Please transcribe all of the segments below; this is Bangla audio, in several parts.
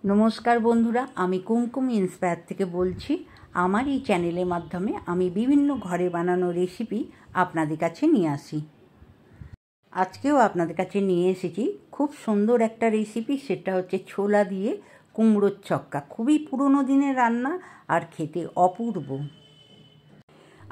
নমস্কার বন্ধুরা, আমি কুমকুম ইন্সপায়ার থেকে বলছি। আমার এই চ্যানেলের মাধ্যমে আমি বিভিন্ন ঘরে বানানো রেসিপি আপনাদের কাছে নিয়ে আসি। আজকেও আপনাদের কাছে নিয়ে এসেছি খুব সুন্দর একটা রেসিপি, সেটা হচ্ছে ছোলা দিয়ে কুমড়োর ছক্কা। খুবই পুরনো দিনের রান্না আর খেতে অপূর্ব।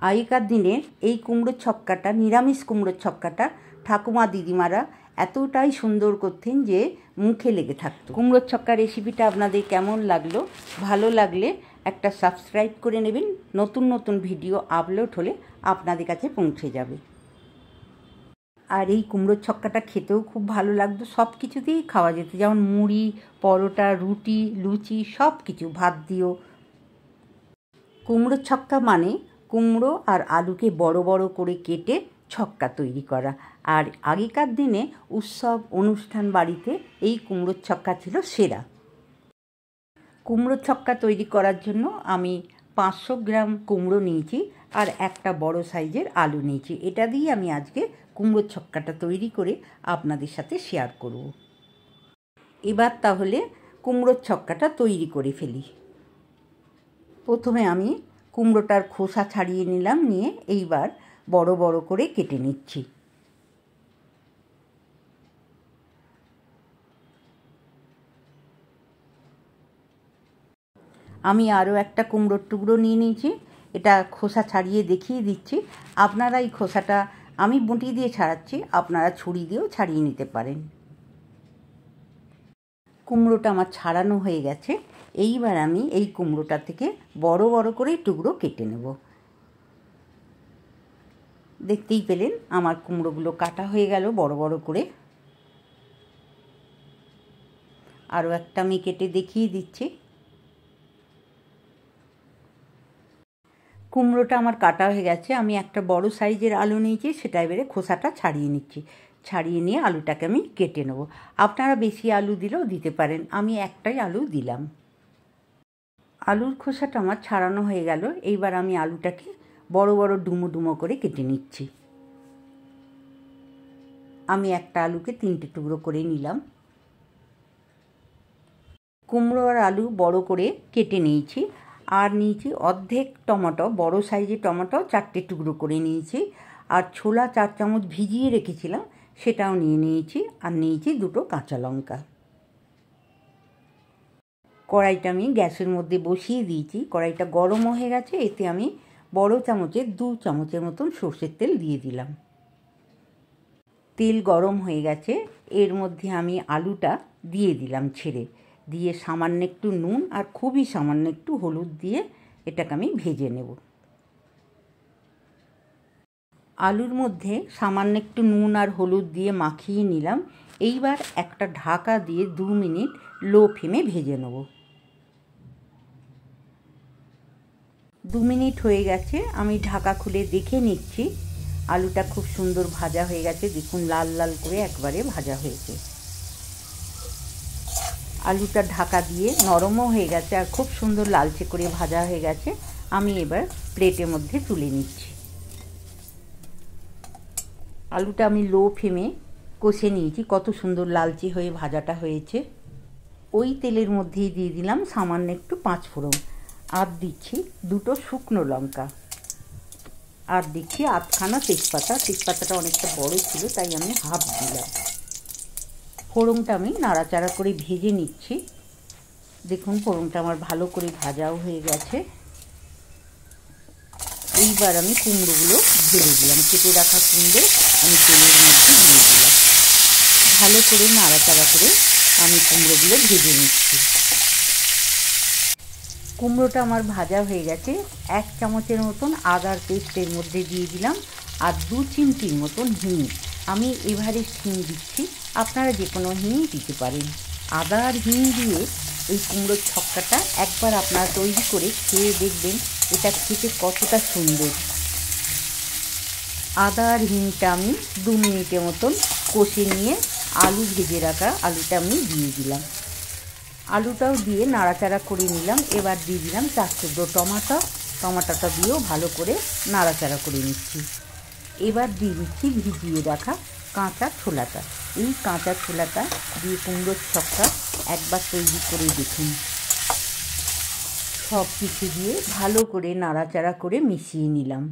আগেকার দিনের এই কুমড়োর ছক্কাটা, নিরামিষ কুমড়োর ছক্কাটা ঠাকুমা দিদিমারা এতটাই সুন্দর করতেন যে মুখে লেগে থাকতো। কুমড়োর ছক্কা রেসিপিটা আপনাদের কেমন লাগলো? ভালো লাগলে একটা সাবস্ক্রাইব করে নেবেন। নতুন নতুন ভিডিও আপলোড হলে আপনাদের কাছে পৌঁছে যাবে। আর এই কুমড়োর ছক্কাটা খেতেও খুব ভালো লাগতো। সব কিছুতেই খাওয়া যেত, যেমন মুড়ি, পরোটা, রুটি, লুচি, সব কিছু, ভাত দিয়েও। কুমড়োর ছক্কা মানে কুমড়ো আর আলুকে বড় বড় করে কেটে ছক্কা তৈরি করা। আর আগেকার দিনে উৎসব অনুষ্ঠান বাড়িতে এই কুমড়োর ছক্কা ছিল সেরা। কুমড়োর ছক্কা তৈরি করার জন্য আমি 500 গ্রাম কুমড়ো নিয়েছি আর একটা বড় সাইজের আলু নিয়েছি। এটা দিয়ে আমি আজকে কুমড়োর ছক্কাটা তৈরি করে আপনাদের সাথে শেয়ার করব। এবার তাহলে কুমড়োর ছক্কাটা তৈরি করে ফেলি। প্রথমে আমি কুমড়োটার খোসা ছাড়িয়ে নিলাম, নিয়ে এইবার বড় বড় করে কেটে নিচ্ছি। আমি আরও একটা কুমড়োর টুকরো নিয়ে নিয়েছি। এটা খোসা ছাড়িয়ে দেখিয়ে দিচ্ছি। আপনারা এই খোসাটা, আমি বঁটি দিয়ে ছাড়াচ্ছি, আপনারা ছুরি দিয়েও ছাড়িয়ে নিতে পারেন। কুমড়োটা আমার ছাড়ানো হয়ে গেছে। এইবার আমি এই কুমড়োটা থেকে বড় বড় করে টুকরো কেটে নেব। দেখতেই পেলেন আমার কুমড়োগুলো কাটা হয়ে গেল বড় বড় করে। আরও একটা আমি কেটে দেখিয়ে দিচ্ছি। কুমড়োটা আমার কাটা হয়ে গেছে। আমি একটা বড় সাইজের আলু নিয়েছি, সেটা এবারে খোসাটা ছাড়িয়ে নিচ্ছি। ছাড়িয়ে নিয়ে আলুটাকে আমি কেটে নেব। আপনারা বেশি আলু দিলেও দিতে পারেন, আমি একটাই আলু দিলাম। আলুর খোসাটা আমার ছাড়ানো হয়ে গেল। এইবার আমি আলুটাকে বড় বড় ডুমো ডুমো করে কেটে নিচ্ছি। আমি একটা আলুকে 3টে টুকরো করে নিলাম। কুমড়ো আর আলু বড় করে কেটে নিয়েছি। আর নিয়েছি অর্ধেক টমেটো, বড় সাইজের টমেটো 4টে টুকরো করে নিয়েছি। আর ছোলা 4 চামচ ভিজিয়ে রেখেছিলাম, সেটাও নিয়ে নিয়েছি। আর নিয়েছি 2টো কাঁচা লঙ্কা। কড়াইটা আমি গ্যাসের মধ্যে বসিয়ে দিয়েছি। কড়াইটা গরম হয়ে গেছে। এতে আমি বড় চামচের 2 চামচের মতন সর্ষের তেল দিয়ে দিলাম। তেল গরম হয়ে গেছে। এর মধ্যে আমি আলুটা দিয়ে দিলাম ছেড়ে, দিয়ে সামান্য একটু নুন আর খুবই সামান্য একটু হলুদ দিয়ে এটাকে আমি ভেজে নেব। আলুর মধ্যে সামান্য একটু নুন আর হলুদ দিয়ে মাখিয়ে নিলাম। এইবার একটা ঢাকা দিয়ে 2 মিনিট লো ফ্লেমে ভেজে নেব। 2 মিনিট হয়ে গেছে। আমি ঢাকা খুলে দেখে নিচ্ছি। আলুটা খুব সুন্দর ভাজা হয়ে গেছে। দেখুন, লাল লাল করে একবারে ভাজা হয়েছে। আলুটা ঢাকা দিয়ে নরমও হয়ে গেছে আর খুব সুন্দর লালচে করে ভাজা হয়ে গেছে। আমি এবার প্লেটের মধ্যে তুলে নিচ্ছি। আলুটা আমি লো ফ্লেমে কষে নিয়েছি। কত সুন্দর লালচে হয়ে ভাজাটা হয়েছে। ওই তেলের মধ্যেই দিয়ে দিলাম সামান্য একটু 5 ফোড়ন, আর দিচ্ছি 2টো শুকনো লঙ্কা, আর দিচ্ছি 8খানা তেজপাতা। তেজপাতাটা অনেকটা বড় ছিল, তাই আমি হাফ দিলাম। ফোড়নটা আমি নাড়াচাড়া করে ভেজে নিচ্ছি। দেখুন, ফোড়নটা আমার ভালো করে ভাজাও হয়ে গেছে। এইবার আমি কুমড়োগুলো ঢেলে দিলাম। কেটে রাখা কুমড়ো আমি তেলের মধ্যে দিয়ে দিলাম। ভালো করে নাড়াচাড়া করে আমি কুমড়োগুলো ভেজে নিচ্ছি। কুমড়োটা আমার ভাজা হয়ে গেছে। 1 চামচের মতন আদার পেস্টের মধ্যে দিয়ে দিলাম, আর 2 চিমটির মতন হিং। আমি এভারেস্ট হিং দিচ্ছি, আপনারা যে কোনো হিং দিতে পারেন। আদা আর হিং দিয়ে এই কুমড়োর ছক্কাটা একবার আপনারা তৈরি করে খেয়ে দেখবেন এটা খেতে কতটা সুন্দর। আদা আর হিংটা আমি 2 মিনিটের মতন কষে নিয়ে আলু ভেজে রাখা আলুটা আমি দিয়ে দিলাম। আলুটাও দিয়ে নাড়াচাড়া করে নিলাম। এবার দিয়ে দিলাম 4 টুকরো টমেটো। টমেটোটা দিয়েও ভালো করে নাড়াচাড়া করে নিচ্ছি। এবার দিয়ে দিচ্ছি ভিজিয়ে রাখা কাঁচা ছোলাটা। এই কাঁচা ছোলাটা দিয়ে কুমড়োর ছক্কা একবার তৈরি করে দেখুন। সব কিছু দিয়ে ভালো করে নাড়াচাড়া করে মিশিয়ে নিলাম।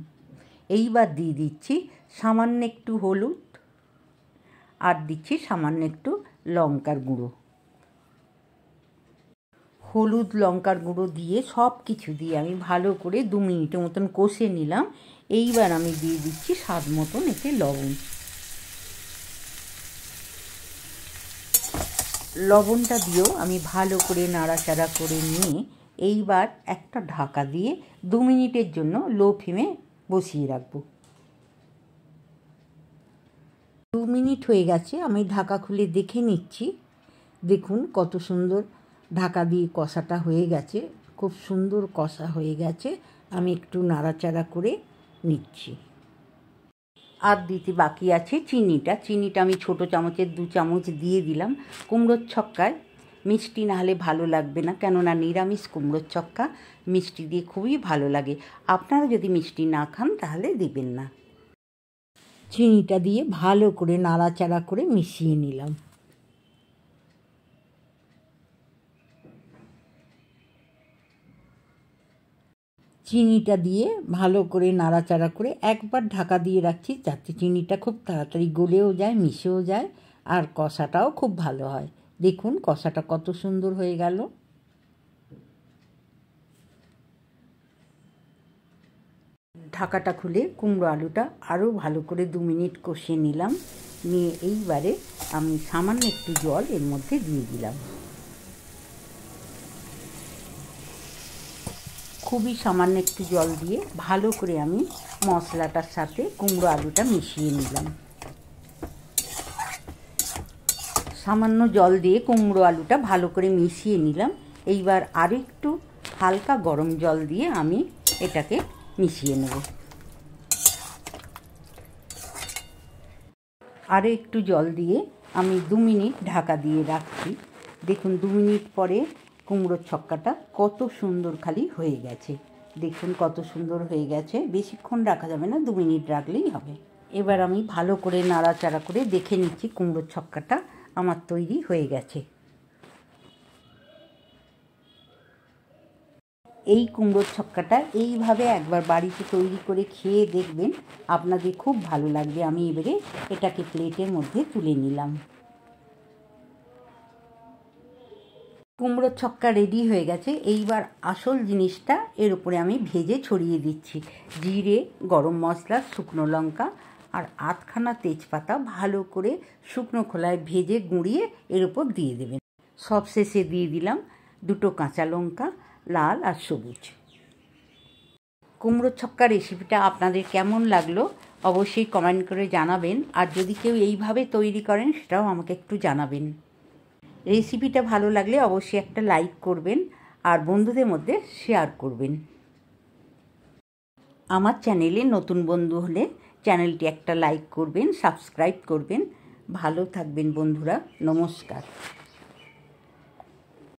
এইবার দিয়ে দিচ্ছি সামান্য একটু হলুদ আর দিচ্ছি সামান্য একটু লঙ্কার গুঁড়ো। হলুদ লঙ্কার গুঁড়ো দিয়ে সব কিছু দিয়ে আমি ভালো করে 2 মিনিটের মতন কষে নিলাম। এইবার আমি দিয়ে দিচ্ছি স্বাদ মতন এতে লবণ। লবণটা দিয়েও আমি ভালো করে নাড়াচাড়া করে নিয়ে এইবার একটা ঢাকা দিয়ে 2 মিনিটের জন্য লো ফ্লেমে বসিয়ে রাখবো। 2 মিনিট হয়ে গেছে, আমি ঢাকা খুলে দেখে নিচ্ছি। দেখুন কত সুন্দর ঢাকা দিয়ে কষাটা হয়ে গেছে, খুব সুন্দর কষা হয়ে গেছে। আমি একটু নাড়াচাড়া করে নিচ্ছি। আর দিতে বাকি আছে চিনিটা আমি ছোটো চামচের 2 চামচ দিয়ে দিলাম। কুমড়োর ছক্কায় মিষ্টি না হলে ভালো লাগবে না, কেননা নিরামিষ কুমড়োর ছক্কা মিষ্টি দিয়ে খুবই ভালো লাগে। আপনারা যদি মিষ্টি না খান তাহলে দিবেন না। চিনিটা দিয়ে ভালো করে নাড়াচাড়া করে মিশিয়ে নিলাম। চিনিটা দিয়ে ভালো করে নাড়াচাড়া করে একবার ঢাকা দিয়ে রাখছি, যাতে চিনিটা খুব তাড়াতাড়ি গলেও যায়, মিশেও যায়, আর কষাটাও খুব ভালো হয়। দেখুন কষাটা কত সুন্দর হয়ে গেল। ঢাকাটা খুলে কুমড়ো আলুটা আরও ভালো করে 2 মিনিট কষিয়ে নিলাম। নিয়ে এইবারে আমি সামান্য একটু জল এর মধ্যে দিয়ে দিলাম। খুবই সামান্য একটু জল দিয়ে ভালো করে আমি মশলাটার সাথে কুমড়ো আলুটা মিশিয়ে নিলাম। সামান্য জল দিয়ে কুমড়ো আলুটা ভালো করে মিশিয়ে নিলাম। এইবার আরেকটু হালকা গরম জল দিয়ে আমি এটাকে মিশিয়ে নেব। আরও একটু জল দিয়ে আমি 2 মিনিট ঢাকা দিয়ে রাখছি। দেখুন 2 মিনিট পরে কুমড়োর ছক্কাটা কত সুন্দর খালি হয়ে গেছে। দেখুন কত সুন্দর হয়ে গেছে। বেশিক্ষণ রাখা যাবে না, 2 মিনিট রাখলেই হবে। এবার আমি ভালো করে নাড়াচাড়া করে দেখে নিচ্ছি কুমড়োর ছক্কাটা আমার তৈরি হয়ে গেছে। এই কুমড়োর ছক্কাটা এইভাবে একবার বাড়িতে তৈরি করে খেয়ে দেখবেন, আপনাদের খুব ভালো লাগবে। আমি এবারে এটাকে প্লেটের মধ্যে তুলে নিলাম। কুমড়োর ছক্কা রেডি হয়ে গেছে। এইবার আসল জিনিসটা এর উপরে আমি ভেজে ছড়িয়ে দিচ্ছি। জিরে, গরম মশলা, শুকনো লঙ্কা আর 8খানা তেজপাতা ভালো করে শুকনো খোলায় ভেজে গুঁড়িয়ে এর উপর দিয়ে দেবেন। সব শেষে দিয়ে দিলাম 2 কাঁচা লঙ্কা, লাল আর সবুজ। কুমড়োর ছক্কা রেসিপিটা আপনাদের কেমন লাগলো অবশ্যই কমেন্ট করে জানাবেন। আর যদি কেউ এইভাবে তৈরি করেন সেটাও আমাকে একটু জানাবেন। রেসিপিটা ভালো লাগলে অবশ্যই একটা লাইক করবেন আর বন্ধুদের মধ্যে শেয়ার করবেন। আমার চ্যানেলে নতুন বন্ধু হলে চ্যানেলটি একটা লাইক করবেন, সাবস্ক্রাইব করবেন। ভালো থাকবেন বন্ধুরা, নমস্কার।